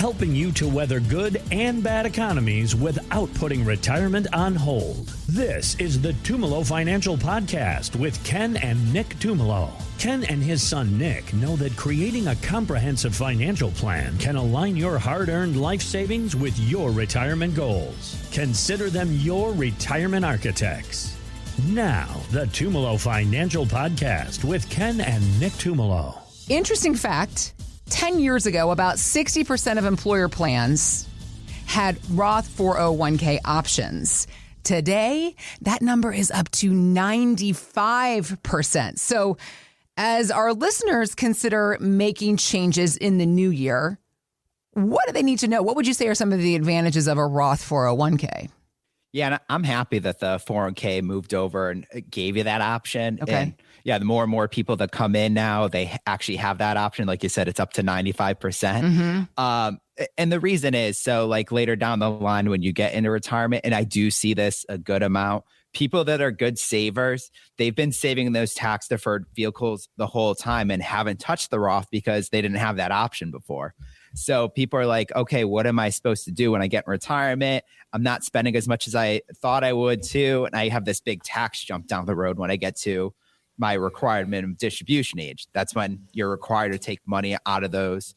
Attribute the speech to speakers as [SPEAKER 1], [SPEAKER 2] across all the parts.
[SPEAKER 1] helping you to weather good and bad economies without putting retirement on hold. This is the Tumolo Financial Podcast with Ken and Nick Tumolo. Ken and his son Nick know that creating a comprehensive financial plan can align your hard-earned life savings with your retirement goals. Consider them your retirement architects. Now, the Tumolo Financial Podcast with Ken and Nick Tumolo.
[SPEAKER 2] Interesting fact, 10 years ago, about 60% of employer plans had Roth 401k options. Today, that number is up to 95%. So as our listeners consider making changes in the new year, what do they need to know? What would you say are some of the advantages of a Roth 401k?
[SPEAKER 3] Yeah, and I'm happy that the 401k moved over and gave you that option.
[SPEAKER 2] Okay.
[SPEAKER 3] And yeah, the more and more people that come in now, they actually have that option. Like you said, it's up to 95%. And the reason is, so like later down the line when you get into retirement, and I do see this a good amount, people that are good savers, they've been saving in those tax deferred vehicles the whole time and haven't touched the Roth because they didn't have that option before. So people are like, okay, what am I supposed to do when I get in retirement? I'm not spending as much as I thought I would too. And I have this big tax jump down the road when I get to my required minimum distribution age. That's when you're required to take money out of those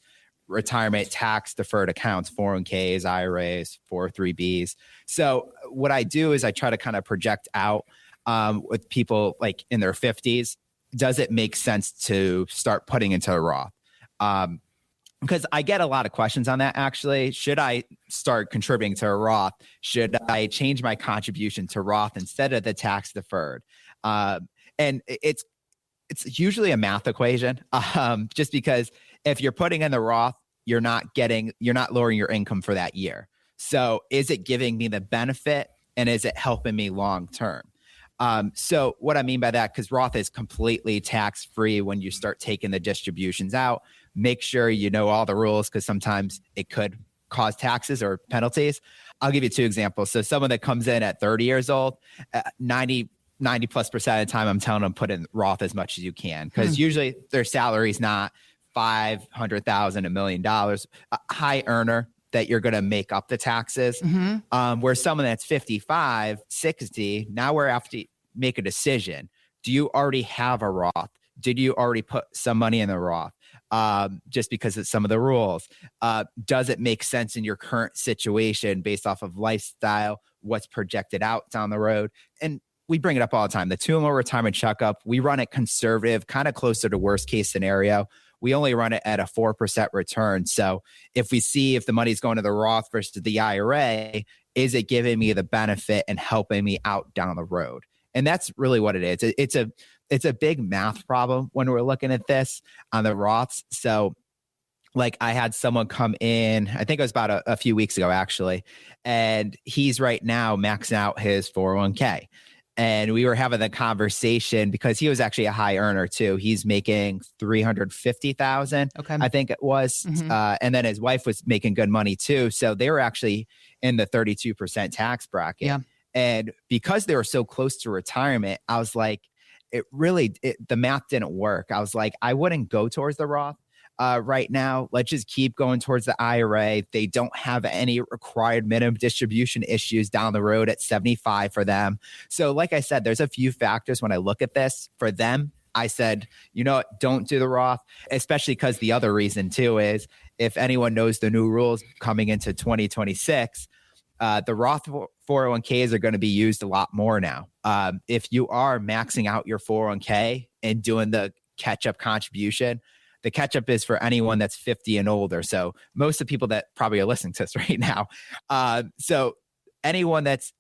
[SPEAKER 3] retirement tax deferred accounts, 401ks, IRAs, 403bs. So what I do is I try to kind of project out with people like in their 50s. Does it make sense to start putting into a Roth? Because I get a lot of questions on that, actually. Should I start contributing to a Roth? Should I change my contribution to Roth instead of the tax deferred? And it's usually a math equation, just because if you're putting in the Roth, you're not lowering your income for that year. So is it giving me the benefit and is it helping me long term? So what I mean by that, because Roth is completely tax-free when you start taking the distributions out, make sure you know all the rules because sometimes it could cause taxes or penalties. I'll give you two examples. So someone that comes in at 30 years old, 90+% of the time, I'm telling them put in Roth as much as you can because usually their salary is not $500,000, $1 million, a high earner that you're going to make up the taxes. Where someone that's 55, 60, now we're have to make a decision. Do you already have a Roth? Did you already put some money in the Roth? Just because of some of the rules. Does it make sense in your current situation based off of lifestyle, what's projected out down the road? And we bring it up all the time. The Tumolo Retirement Checkup, we run it conservative, kind of closer to worst case scenario. We only run it at a 4% return. So if we see if the money's going to the Roth versus the IRA, is it giving me the benefit and helping me out down the road? And that's really what it is. It's a big math problem when we're looking at this on the Roths. So like I had someone come in, I think it was about a few weeks ago, actually, and he's right now maxing out his 401k. And we were having the conversation because he was actually a high earner too. He's making $350,000, I think it was. And then his wife was making good money too. So they were actually in the 32% tax bracket. Yeah. And because they were so close to retirement, I was like, the math didn't work. I was like, I wouldn't go towards the Roth right now. Let's just keep going towards the IRA. They don't have any required minimum distribution issues down the road at 75 for them. So like I said, there's a few factors when I look at this for them. I said, you know what, don't do the Roth, especially because the other reason too is if anyone knows the new rules coming into 2026, the Roth 401ks are going to be used a lot more now. If you are maxing out your 401k and doing the catch-up contribution, the catch-up is for anyone that's 50 and older. So most of the people that probably are listening to this right now. So anyone that's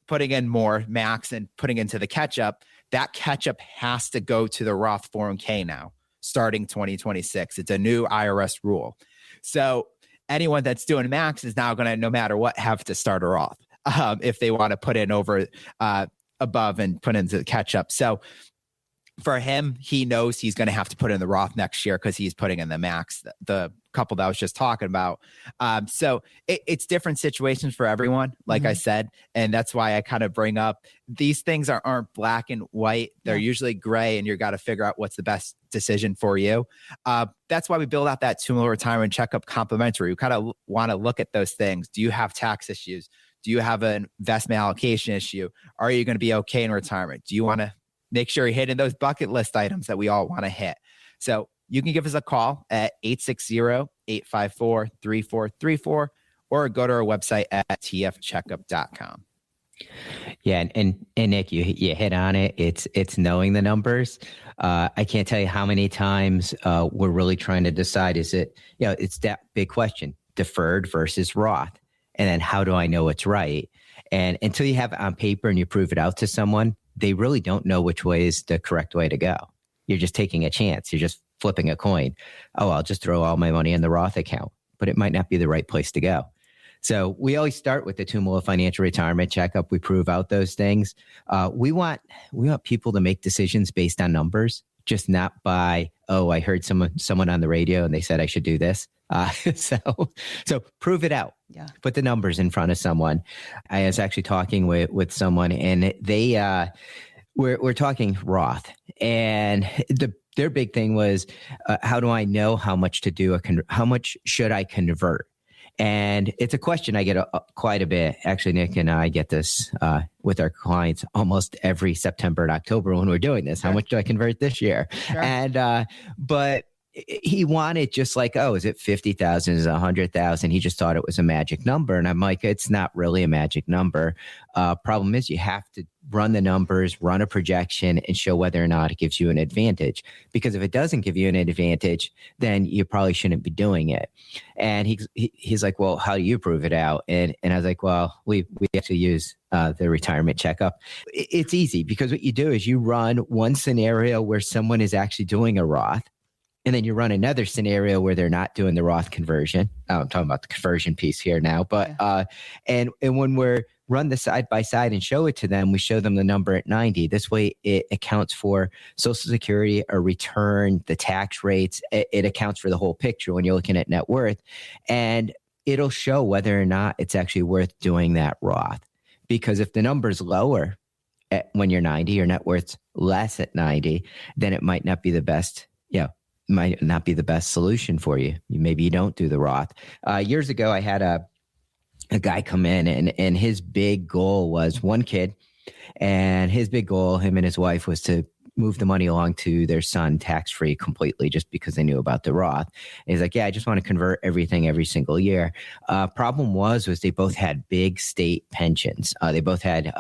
[SPEAKER 3] putting in more max and putting into the catch-up, that catch-up has to go to the Roth 401k now, starting 2026. It's a new IRS rule. So anyone that's doing max is now going to, no matter what, have to start a Roth if they want to put in over above and put into the catch-up. So for him, he knows he's going to have to put in the Roth next year because he's putting in the max, the couple that I was just talking about. So it's different situations for everyone, like I said. And that's why I kind of bring up these things aren't black and white. They're usually gray, and you got to figure out what's the best decision for you. That's why we build out that Tumolo Retirement Checkup complimentary. We kind of want to look at those things. Do you have tax issues? Do you have an investment allocation issue? Are you going to be okay in retirement? Do you want to make sure you're hitting those bucket list items that we all want to hit? So you can give us a call at 860-854-3434 or go to our website at tfcheckup.com.
[SPEAKER 4] Yeah. And Nick, you hit on it. It's knowing the numbers. I can't tell you how many times we're really trying to decide, is it, it's that big question, deferred versus Roth. And then how do I know it's right? And until you have it on paper and you prove it out to someone, they really don't know which way is the correct way to go. You're just taking a chance. You're just flipping a coin. Oh, I'll just throw all my money in the Roth account, but it might not be the right place to go. So we always start with the Tumolo Financial Retirement Checkup. We prove out those things. We want people to make decisions based on numbers, just not by, oh, I heard someone on the radio and they said I should do this. So prove it out.
[SPEAKER 2] Yeah. Put
[SPEAKER 4] the numbers in front of someone. I was actually talking with someone, and they we're talking Roth, and their big thing was, how do I know how much to do how much should I convert? And it's a question I get quite a bit. Actually, Nick and I get this with our clients almost every September and October when we're doing this. Sure. How much do I convert this year? Sure. And but he wanted just like, oh, is it 50,000? Is it 100,000? He just thought it was a magic number. And I'm like, it's not really a magic number. Problem is you have to run the numbers, run a projection, and show whether or not it gives you an advantage. Because if it doesn't give you an advantage, then you probably shouldn't be doing it. And he's like, well, how do you prove it out? And I was like, well, we actually use the retirement checkup. It's easy, because what you do is you run one scenario where someone is actually doing a Roth, and then you run another scenario where they're not doing the Roth conversion. I'm talking about the conversion piece here now, but and when we're run the side by side and show it to them, we show them the number at 90. This way it accounts for Social Security, a return, the tax rates. It accounts for the whole picture when you're looking at net worth, and it'll show whether or not it's actually worth doing that Roth. Because if the number's lower when you're 90, your net worth's less at 90, then it might not be the best, might not be the best solution for you. Maybe you don't do the Roth. Years ago, I had a guy come in, and his big goal was one kid, and his big goal, him and his wife, was to move the money along to their son tax-free completely, just because they knew about the Roth. And he's like, yeah, I just want to convert everything every single year. Problem was they both had big state pensions. They both had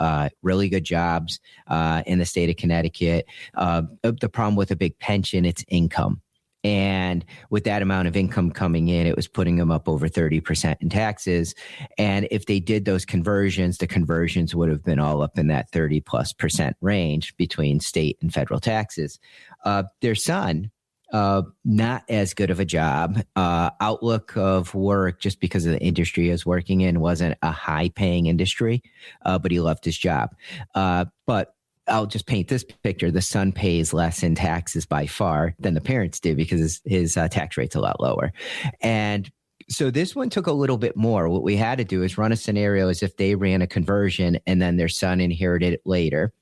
[SPEAKER 4] really good jobs in the state of Connecticut. The problem with a big pension, it's income. And with that amount of income coming in, it was putting them up over 30% in taxes. And if they did those conversions, the conversions would have been all up in that 30+% range between state and federal taxes. Their son, not as good of a job. Outlook of work, just because of the industry he was working in, wasn't a high paying industry, but he loved his job. But I'll just paint this picture. The son pays less in taxes by far than the parents do, because his tax rate's a lot lower. And so this one took a little bit more. What we had to do is run a scenario as if they ran a conversion and then their son inherited it later,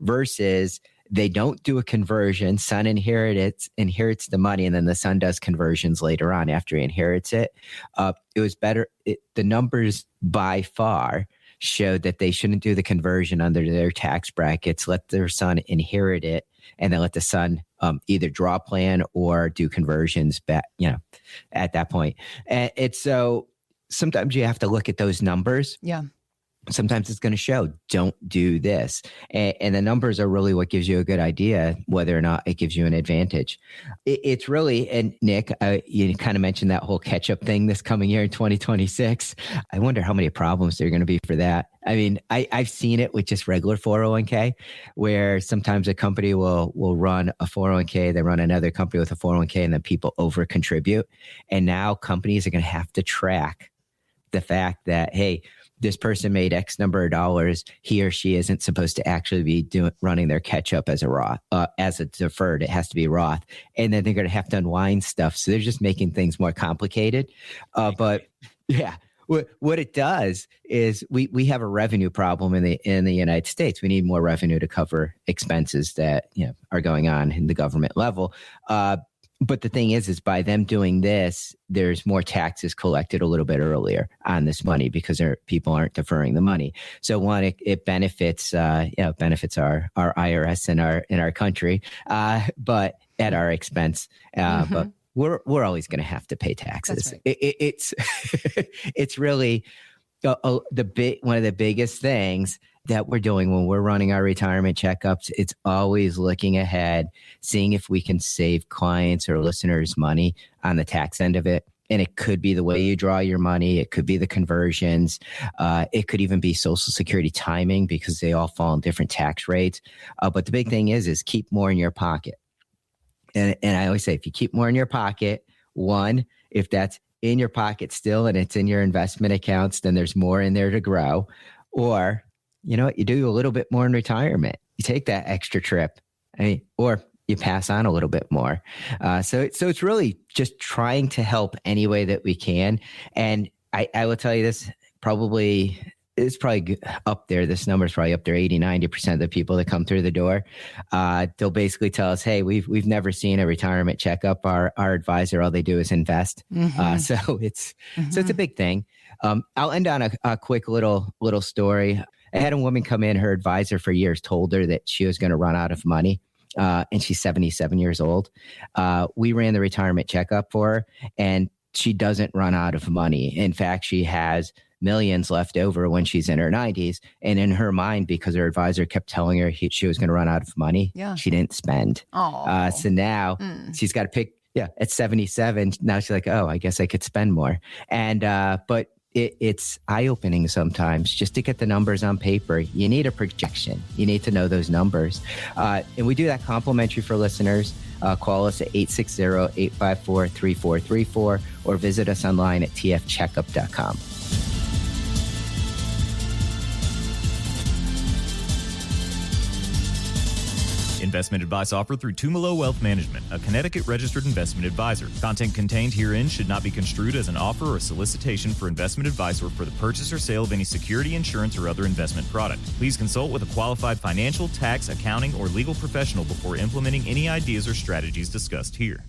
[SPEAKER 4] versus they don't do a conversion, son inherits the money, and then the son does conversions later on after he inherits it. It was better. The numbers by far showed that they shouldn't do the conversion under their tax brackets, let their son inherit it, and then let the son either draw a plan or do conversions back, at that point. And it's so sometimes you have to look at those numbers. Yeah. Sometimes it's going to show, don't do this. And the numbers are really what gives you a good idea whether or not it gives you an advantage. It's really, and Nick, you kind of mentioned that whole catch-up thing this coming year in 2026. I wonder how many problems there are going to be for that. I mean, I've seen it with just regular 401k, where sometimes a company will run a 401k, they run another company with a 401k, and then people over contribute. And now companies are going to have to track the fact that, hey, this person made X number of dollars, he or she isn't supposed to actually be running their catch up as a Roth, as a deferred. It has to be Roth. And then they're going to have to unwind stuff. So they're just making things more complicated. But yeah, what it does is we have a revenue problem in the United States. We need more revenue to cover expenses that are going on in the government level. But the thing is by them doing this, there's more taxes collected a little bit earlier on this money because people aren't deferring the money. So one, it benefits benefits our IRS in our country, but at our expense. But we're always going to have to pay taxes. Right. It's really one of the biggest things that we're doing when we're running our retirement checkups. It's always looking ahead, seeing if we can save clients or listeners money on the tax end of it. And it could be the way you draw your money. It could be the conversions. It could even be Social Security timing because they all fall in different tax rates. But the big thing is keep more in your pocket. And I always say, if you keep more in your pocket, one, if that's in your pocket still and it's in your investment accounts, then there's more in there to grow. Or you know what? You do a little bit more in retirement. You take that extra trip, or you pass on a little bit more. So it's really just trying to help any way that we can. And I will tell you this, it's probably up there. This number is probably up there. 80-90% of the people that come through the door, they'll basically tell us, "Hey, we've never seen a retirement checkup. Our advisor, all they do is invest." So it's a big thing. I'll end on a quick little story. I had a woman come in, her advisor for years told her that she was going to run out of money. And she's 77 years old. We ran the retirement checkup for her and she doesn't run out of money. In fact, she has millions left over when she's in her 90s. And in her mind, because her advisor kept telling her she was going to run out of money, she didn't spend. So now she's got to pick, at 77, now she's like, oh, I guess I could spend more. And, but it's eye-opening sometimes just to get the numbers on paper. You need a projection. You need to know those numbers. And we do that complimentary for listeners. Call us at 860-854-3434 or visit us online at tfcheckup.com.
[SPEAKER 5] Investment advice offered through Tumolo Wealth Management, a Connecticut-registered investment advisor. Content contained herein should not be construed as an offer or solicitation for investment advice or for the purchase or sale of any security, insurance, or other investment product. Please consult with a qualified financial, tax, accounting, or legal professional before implementing any ideas or strategies discussed here.